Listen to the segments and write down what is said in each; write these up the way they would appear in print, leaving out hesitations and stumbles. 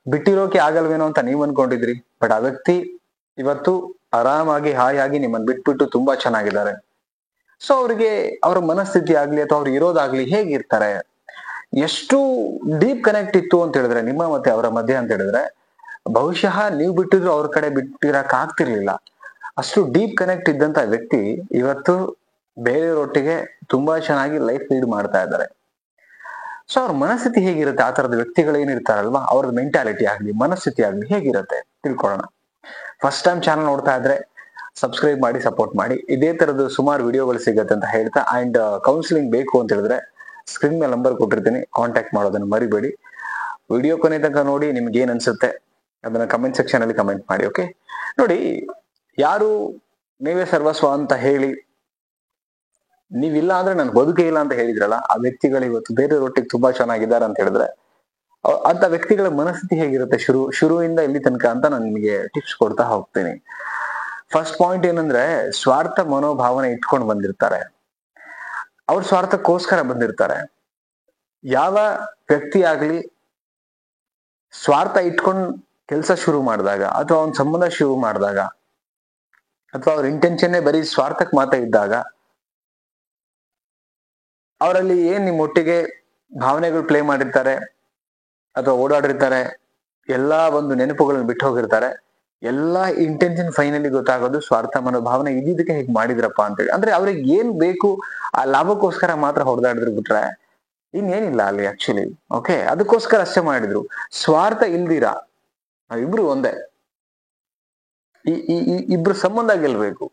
ಬಿಟ್ಟಿರೋಕೆ ಆಗಲ್ವೇನೋ ಅಂತ ನೀವ್ ಅನ್ಕೊಂಡಿದ್ರಿ, ಬಟ್ ಆ ವ್ಯಕ್ತಿ ಇವತ್ತು ಆರಾಮಾಗಿ ಹಾಯಾಗಿ ನಿಮ್ಮನ್ನ ಬಿಟ್ಬಿಟ್ಟು ತುಂಬಾ ಚೆನ್ನಾಗಿದ್ದಾರೆ. ಸೊ ಅವ್ರಿಗೆ ಅವ್ರ ಮನಸ್ಥಿತಿ ಆಗ್ಲಿ ಅಥವಾ ಅವ್ರು ಇರೋದಾಗ್ಲಿ ಹೇಗಿರ್ತಾರೆ, ಎಷ್ಟು ಡೀಪ್ ಕನೆಕ್ಟ್ ಇತ್ತು ಅಂತ ಹೇಳಿದ್ರೆ ನಿಮ್ಮ ಮತ್ತೆ ಅವರ ಮಧ್ಯೆ ಅಂತ ಹೇಳಿದ್ರೆ ಬಹುಶಃ ನೀವು ಬಿಟ್ಟಿದ್ರು ಅವ್ರ ಕಡೆ ಬಿಟ್ಟಿರಕ್ ಆಗ್ತಿರ್ಲಿಲ್ಲ. ಅಷ್ಟು ಡೀಪ್ ಕನೆಕ್ಟ್ ಇದ್ದಂತ ವ್ಯಕ್ತಿ ಇವತ್ತು ಬೇರೆಯವರೊಟ್ಟಿಗೆ ತುಂಬಾ ಚೆನ್ನಾಗಿ ಲೈಫ್ ಲೀಡ್ ಮಾಡ್ತಾ ಇದ್ದಾರೆ. ಸೊ ಅವ್ರ ಮನಸ್ಥಿತಿ ಹೇಗಿರುತ್ತೆ, ಆ ತರದ ವ್ಯಕ್ತಿಗಳು ಏನಿರ್ತಾರಲ್ವಾ ಅವ್ರ ಮೆಂಟಾಲಿಟಿ ಆಗ್ಲಿ ಮನಸ್ಥಿತಿ ಆಗ್ಲಿ ಹೇಗಿರುತ್ತೆ ತಿಳ್ಕೊಳ್ಳೋಣ. ಫಸ್ಟ್ ಟೈಮ್ ಚಾನಲ್ ನೋಡ್ತಾ ಇದ್ರೆ ಸಬ್ಸ್ಕ್ರೈಬ್ ಮಾಡಿ ಸಪೋರ್ಟ್ ಮಾಡಿ. ಇದೇ ತರದ ಸುಮಾರು ವಿಡಿಯೋಗಳು ಸಿಗತ್ತೆ ಅಂತ ಹೇಳ್ತಾ, ಅಂಡ್ ಕೌನ್ಸಿಲಿಂಗ್ ಬೇಕು ಅಂತ ಹೇಳಿದ್ರೆ ಸ್ಕ್ರೀನ್ ಮೇಲೆ ನಂಬರ್ ಕೊಟ್ಟಿರ್ತೀನಿ, ಕಾಂಟ್ಯಾಕ್ಟ್ ಮಾಡೋದನ್ನ ಮರಿಬೇಡಿ. ವಿಡಿಯೋ ಕೊನೆ ತನಕ ನೋಡಿ, ನಿಮ್ಗೆ ಏನ್ ಅನ್ಸುತ್ತೆ ಅದನ್ನ ಕಮೆಂಟ್ ಸೆಕ್ಷನ್ ಅಲ್ಲಿ ಕಮೆಂಟ್ ಮಾಡಿ. ಓಕೆ, ನೋಡಿ, ಯಾರು ನೀವೇ ಸರ್ವಸ್ವ ಅಂತ ಹೇಳಿ ನೀವಿಲ್ಲ ಅಂದ್ರೆ ನನ್ ಬದುಕೇ ಇಲ್ಲ ಅಂತ ಹೇಳಿದ್ರಲ್ಲ, ಆ ವ್ಯಕ್ತಿಗಳು ಇವತ್ತು ಬೇರೆಯವರೊಟ್ಟಿಗೆ ತುಂಬಾ ಚೆನ್ನಾಗಿದ್ದಾರೆ ಅಂತ ಹೇಳಿದ್ರೆ ಅಂತ ವ್ಯಕ್ತಿಗಳ ಮನಸ್ಥಿತಿ ಹೇಗಿರುತ್ತೆ ಶುರುವಿಂದ ಇಲ್ಲಿ ತನಕ ಅಂತ ನಾನು ನಿಮಗೆ ಟಿಪ್ಸ್ ಕೊಡ್ತಾ ಹೋಗ್ತೀನಿ. ಫಸ್ಟ್ ಪಾಯಿಂಟ್ ಏನಂದ್ರೆ, ಸ್ವಾರ್ಥ ಮನೋಭಾವನೆ ಇಟ್ಕೊಂಡು ಬಂದಿರ್ತಾರೆ. ಅವ್ರ ಸ್ವಾರ್ಥಕ್ಕೋಸ್ಕರ ಬಂದಿರ್ತಾರೆ. ಯಾವ ವ್ಯಕ್ತಿ ಆಗ್ಲಿ ಸ್ವಾರ್ಥ ಇಟ್ಕೊಂಡ್ ಕೆಲಸ ಶುರು ಮಾಡಿದಾಗ ಅಥವಾ ಅವ್ನ ಸಂಬಂಧ ಶುರು ಮಾಡಿದಾಗ ಅಥವಾ ಅವ್ರ ಇಂಟೆನ್ಷನ್ನೇ ಬರೀ ಸ್ವಾರ್ಥಕ್ಕೆ ಮಾತ್ರ ಇದ್ದಾಗ ಅವರಲ್ಲಿ ಏನ್ ನಿಮ್ಮ ಒಟ್ಟಿಗೆ ಭಾವನೆಗಳು ಪ್ಲೇ ಮಾಡಿರ್ತಾರೆ ಅಥವಾ ಓಡಾಡಿರ್ತಾರೆ, ಎಲ್ಲಾ ಒಂದು ನೆನಪುಗಳನ್ನ ಬಿಟ್ಟು ಹೋಗಿರ್ತಾರೆ, ಎಲ್ಲಾ ಇಂಟೆನ್ಷನ್ ಫೈನಲಿ ಗೊತ್ತಾಗೋದು ಸ್ವಾರ್ಥ ಮನೋಭಾವನೆ ಇದ್ದಿದ್ದಕ್ಕೆ ಹೇಗೆ ಮಾಡಿದ್ರಪ್ಪ ಅಂತೇಳಿ. ಅಂದ್ರೆ ಅವ್ರಿಗೆ ಏನ್ ಬೇಕು ಆ ಲಾಭಕ್ಕೋಸ್ಕರ ಮಾತ್ರ ಹೊಡೆದಾಡಿದ್ರು ಬಿಟ್ರೆ ಇನ್ನೇನಿಲ್ಲ ಅಲ್ಲಿ ಆಕ್ಚುಲಿ. ಓಕೆ, ಅದಕ್ಕೋಸ್ಕರ ಅಷ್ಟೇ ಮಾಡಿದ್ರು, ಸ್ವಾರ್ಥ ಇಲ್ದಿರಾ ಇಬ್ರು ಒಂದೇ, ಈ ಇಬ್ರು ಸಂಬಂಧ ಗೆಲ್ಬೇಕು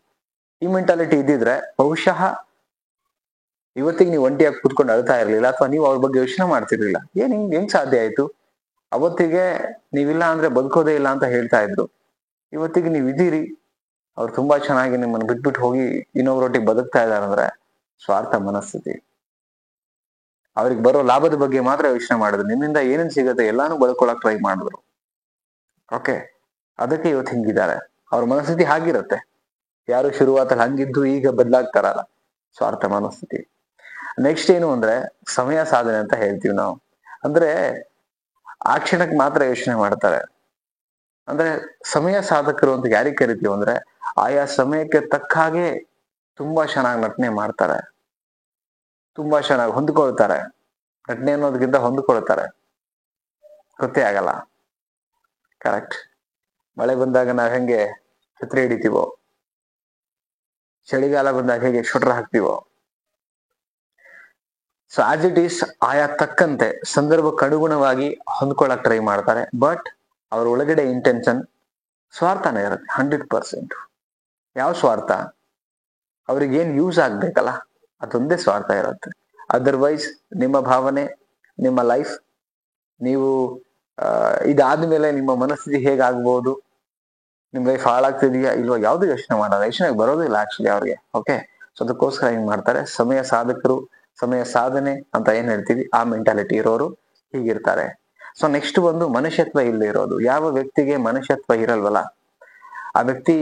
ಈ ಮೆಂಟಾಲಿಟಿ ಇದ್ದಿದ್ರೆ ಬಹುಶಃ ಇವತ್ತಿಗೆ ನೀವು ಒಂಟಿಯಾಗಿ ಕೂತ್ಕೊಂಡು ಅಳ್ತಾ ಇರ್ಲಿಲ್ಲ ಅಥವಾ ನೀವು ಅವ್ರ ಬಗ್ಗೆ ಯೋಚನೆ ಮಾಡ್ತಿರ್ಲಿಲ್ಲ. ಹೆಂಗ್ ಸಾಧ್ಯ ಆಯ್ತು, ಅವತ್ತಿಗೆ ನೀವಿಲ್ಲ ಅಂದ್ರೆ ಬದುಕೋದೇ ಇಲ್ಲ ಅಂತ ಹೇಳ್ತಾ ಇದ್ರು, ಇವತ್ತಿಗೆ ನೀವ್ ಇದೀರಿ, ಅವ್ರು ತುಂಬಾ ಚೆನ್ನಾಗಿ ನಿಮ್ಮನ್ನು ಬಿಟ್ಬಿಟ್ಟು ಹೋಗಿ ಇನ್ನೊಬ್ರೊಟ್ಟಿಗೆ ಬದುಕ್ತಾ ಇದಾರೆ ಅಂದ್ರೆ ಸ್ವಾರ್ಥ ಮನಸ್ಥಿತಿ. ಅವ್ರಿಗೆ ಬರೋ ಲಾಭದ ಬಗ್ಗೆ ಮಾತ್ರ ಯೋಚನೆ ಮಾಡಿದ್ರು, ನಿಮ್ಮಿಂದ ಏನೇನ್ ಸಿಗುತ್ತೆ ಎಲ್ಲಾನು ಬಳ್ಕೊಳಕ್ ಟ್ರೈ ಮಾಡಿದ್ರು. ಓಕೆ, ಅದಕ್ಕೆ ಇವತ್ತು ಹಿಂಗಿದ್ದಾರೆ. ಅವ್ರ ಮನಸ್ಥಿತಿ ಹಾಗಿರುತ್ತೆ. ಯಾರು ಶುರುವಾತಲ್ಲಿ ಹಂಗಿದ್ದು ಈಗ ಬದಲಾಗ್ತಾರಲ್ಲ, ಸ್ವಾರ್ಥ ಮನಸ್ಥಿತಿ. ನೆಕ್ಸ್ಟ್ ಏನು ಅಂದ್ರೆ ಸಮಯ ಸಾಧನೆ ಅಂತ ಹೇಳ್ತೀವಿ ನಾವು. ಅಂದ್ರೆ ಆ ಕ್ಷಣಕ್ಕೆ ಮಾತ್ರ ಯೋಚನೆ ಮಾಡ್ತಾರೆ. ಅಂದ್ರೆ ಸಮಯ ಸಾಧಕರು ಅಂತ ಯಾರಿಗೆ ಕರಿತೀವಿ ಅಂದ್ರೆ ಆಯಾ ಸಮಯಕ್ಕೆ ತಕ್ಕ ಹಾಗೆ ತುಂಬಾ ಚೆನ್ನಾಗಿ ನಟನೆ ಮಾಡ್ತಾರೆ, ತುಂಬಾ ಚೆನ್ನಾಗಿ ಹೊಂದ್ಕೊಳ್ತಾರೆ. ನಟನೆ ಅನ್ನೋದಕ್ಕಿಂತ ಹೊಂದ್ಕೊಳ್ತಾರೆ, ಗೊತ್ತೇ ಆಗಲ್ಲ. ಕರೆಕ್ಟ್. ಮಳೆ ಬಂದಾಗ ನಾವ್ ಹೆಂಗೆ ಛತ್ರಿ ಹಿಡಿತೀವೋ, ಚಳಿಗಾಲ ಬಂದಾಗ ಹೇಗೆ ಶೂಟರ್ ಹಾಕ್ತಿವೋ, ಸೊ ಆಸ್ ಇಟ್ ಈಸ್ ಆಯಾ ತಕ್ಕಂತೆ ಸಂದರ್ಭಕ್ಕೆ ಅನುಗುಣವಾಗಿ ಹೊಂದ್ಕೊಳಕ್ ಟ್ರೈ ಮಾಡ್ತಾರೆ. ಬಟ್ ಅವ್ರ ಒಳಗಡೆ ಇಂಟೆನ್ಷನ್ ಸ್ವಾರ್ಥನೇ ಇರುತ್ತೆ 100%. ಯಾವ ಸ್ವಾರ್ಥ? ಅವ್ರಿಗೆ ಏನ್ ಯೂಸ್ ಆಗ್ಬೇಕಲ್ಲ ಅದೊಂದೇ ಸ್ವಾರ್ಥ ಇರುತ್ತೆ. ಅದರ್ವೈಸ್ ನಿಮ್ಮ ಭಾವನೆ, ನಿಮ್ಮ ಲೈಫ್, ನೀವು ಇದಾದ್ಮೇಲೆ ನಿಮ್ಮ ಮನಸ್ಥಿತಿ ಹೇಗಾಗ್ಬೋದು, ನಿಮ್ ಲೈಫ್ ಹಾಳಾಗ್ತಿದೆಯಾ ಇಲ್ವಾ ಯಾವ್ದು ಯೋಚನೆ ಮಾಡಲ್ಲ, ಯೋಚನೆಗೆ ಬರೋದಿಲ್ಲ ಆಕ್ಚುಲಿ ಅವ್ರಿಗೆ. ಓಕೆ, ಸೊ ಅದಕ್ಕೋಸ್ಕರ ಹಿಂಗ್ ಮಾಡ್ತಾರೆ. ಸಮಯ ಸಾಧಕರು, ಸಮಯ ಸಾಧನೆ ಅಂತ ಏನ್ ಹೇಳ್ತೀವಿ ಆ ಮೆಂಟಾಲಿಟಿ ಇರೋರು ಹೀಗಿರ್ತಾರೆ. ಸೊ ನೆಕ್ಸ್ಟ್ ಬಂದು ಮನುಷ್ಯತ್ವ ಇಲ್ಲದೆ ಇರೋದು. ಯಾವ ವ್ಯಕ್ತಿಗೆ ಮನುಷ್ಯತ್ವ ಇರಲ್ವಲ್ಲ ಆ ವ್ಯಕ್ತಿ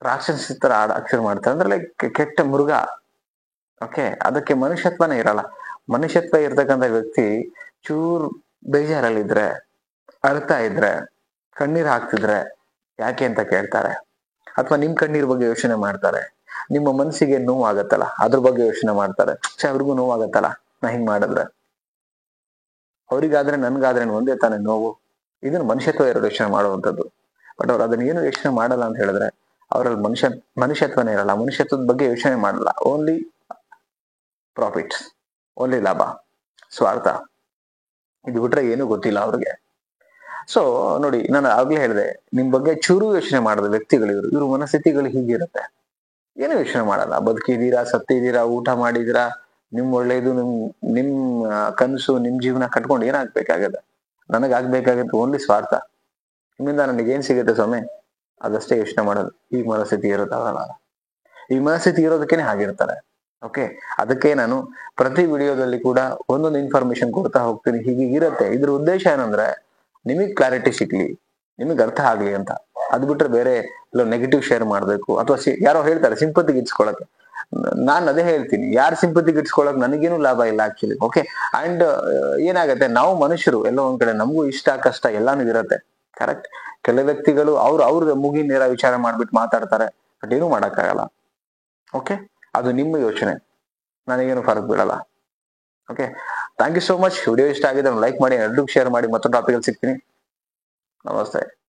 ರಾಕ್ಷಸ ತರ ಆಡಕ್ ಶುರು ಮಾಡ್ತಾರೆ, ಅಂದ್ರೆ ಲೈಕ್ ಕೆಟ್ಟ ಮೃಗ. ಓಕೆ, ಅದಕ್ಕೆ ಮನುಷ್ಯತ್ವನೇ ಇರಲ್ಲ. ಮನುಷ್ಯತ್ವ ಇರ್ತಕ್ಕಂಥ ವ್ಯಕ್ತಿ ಚೂರ್ ಬೇಜಾರಲ್ಲಿದ್ರೆ, ಅಳ್ತಾ ಇದ್ರೆ, ಕಣ್ಣೀರ್ ಹಾಕ್ತಿದ್ರೆ ಯಾಕೆ ಅಂತ ಕೇಳ್ತಾರೆ, ಅಥವಾ ನಿಮ್ ಕಣ್ಣೀರ್ ಬಗ್ಗೆ ಯೋಚನೆ ಮಾಡ್ತಾರೆ. ನಿಮ್ಮ ಮನಸ್ಸಿಗೆ ನೋವು ಆಗತ್ತಲ್ಲ ಅದ್ರ ಬಗ್ಗೆ ಯೋಚನೆ ಮಾಡ್ತಾರೆ, ಅವ್ರಿಗೂ ನೋವು ಆಗತ್ತಲ್ಲ ನಾ ಹಿಂಗ್ ಮಾಡಿದ್ರೆ, ಅವ್ರಿಗಾದ್ರೆ ನನ್ಗಾದ್ರೆ ಒಂದೇ ತಾನೇ ನೋವು. ಇದನ್ನ ಮನುಷ್ಯತ್ವ ಇರೋ ಯೋಚನೆ ಮಾಡುವಂಥದ್ದು. ಬಟ್ ಅವ್ರು ಅದನ್ನ ಏನು ಯೋಚನೆ ಮಾಡಲ್ಲ ಅಂತ ಹೇಳಿದ್ರೆ ಅವ್ರಲ್ಲಿ ಮನುಷ್ಯತ್ವನೇ ಇರಲ್ಲ. ಮನುಷ್ಯತ್ವದ ಬಗ್ಗೆ ಯೋಚನೆ ಮಾಡಲ್ಲ. ಓನ್ಲಿ ಪ್ರಾಫಿಟ್ಸ್, ಓನ್ಲಿ ಲಾಭ, ಸ್ವಾರ್ಥ, ಇದು ಬಿಟ್ರೆ ಏನು ಗೊತ್ತಿಲ್ಲ ಅವ್ರಿಗೆ. ಸೊ ನೋಡಿ, ನಾನು ಆಗ್ಲೇ ಹೇಳಿದೆ, ನಿಮ್ ಬಗ್ಗೆ ಚೂರು ಯೋಚನೆ ಮಾಡದ ವ್ಯಕ್ತಿಗಳು ಇವ್ರ ಮನಸ್ಥಿತಿಗಳು ಹೀಗಿರುತ್ತೆ. ಏನು ಯೋಚನೆ ಮಾಡಲ್ಲ. ಬದುಕಿದೀರಾ, ಸತ್ತಿದೀರಾ, ಊಟ ಮಾಡಿದೀರಾ, ನಿಮ್ ಒಳ್ಳೇದು, ನಿಮ್ ಕನಸು, ನಿಮ್ ಜೀವನ ಕಟ್ಕೊಂಡು ಏನಾಗ್ಬೇಕಾಗತ್ತೆ, ನನಗಾಗ್ಬೇಕಾಗತ್ತೆ ಓನ್ಲಿ ಸ್ವಾರ್ಥ. ನಿಮ್ಮಿಂದ ನನಗೇನ್ ಸಿಗುತ್ತೆ ಸ್ವಾಮಿ ಅದಷ್ಟೇ ಯೋಚನೆ ಮಾಡೋದು. ಈ ಮನಸ್ಥಿತಿ ಇರುತ್ತಲ್ಲ, ಈ ಮನಸ್ಥಿತಿ ಇರೋದಕ್ಕೇನೆ ಹಾಗಿರ್ತಾರೆ. ಓಕೆ, ಅದಕ್ಕೆ ನಾನು ಪ್ರತಿ ವಿಡಿಯೋದಲ್ಲಿ ಕೂಡ ಒಂದೊಂದು ಇನ್ಫಾರ್ಮೇಶನ್ ಕೊಡ್ತಾ ಹೋಗ್ತೀನಿ, ಹೀಗಿರುತ್ತೆ. ಇದ್ರ ಉದ್ದೇಶ ಏನಂದ್ರೆ ನಿಮಗ್ ಕ್ಲಾರಿಟಿ ಸಿಗ್ಲಿ, ನಿಮಗ್ ಅರ್ಥ ಆಗ್ಲಿ ಅಂತ. ಅದ್ ಬಿಟ್ರೆ ಬೇರೆ ಎಲ್ಲ ನೆಗೆಟಿವ್ ಶೇರ್ ಮಾಡ್ಬೇಕು ಅಥವಾ ಯಾರೋ ಹೇಳ್ತಾರೆ ಸಿಂಪತಿಗೆ ಇಟ್ಸ್ಕೊಳಕ್ಕೆ, ನಾನ್ ಅದೇ ಹೇಳ್ತೀನಿ, ಯಾರ್ ಸಿಂಪತಿ ಗಿಟ್ಸ್ಕೊಳಕ್ ನನಗೇನು ಲಾಭ ಇಲ್ಲ ಆಕ್ಚುಲಿ. ಓಕೆ. ಅಂಡ್ ಏನಾಗತ್ತೆ, ನಾವು ಮನುಷ್ಯರು ಎಲ್ಲೋ ಒಂದ್ ಕಡೆ ನಮಗೂ ಇಷ್ಟ ಕಷ್ಟ ಎಲ್ಲಾನು ಇರತ್ತೆ. ಕರೆಕ್ಟ್. ಕೆಲ ವ್ಯಕ್ತಿಗಳು ಅವ್ರ ಮುಗಿ ನೇರ ವಿಚಾರ ಮಾಡ್ಬಿಟ್ಟು ಮಾತಾಡ್ತಾರೆ, ಬಟ್ ಏನು ಮಾಡಕ್ಕಾಗಲ್ಲ. ಓಕೆ. ಅದು ನಿಮ್ಮ ಯೋಚನೆ, ನನಗೇನು ಫರಕ್ ಬೀಳಲ್ಲ. Okay. Thank you so much. Video ಇಷ್ಟ ಆಗಿದೆ ಲೈಕ್ ಮಾಡಿ, ಎಲ್ರಿಗೂ ಶೇರ್ ಮಾಡಿ. ಮತ್ತೊಂದು ಟಾಪಿಕ್ ಅಲ್ಲಿ ಸಿಗ್ತೀನಿ. ನಮಸ್ತೆ.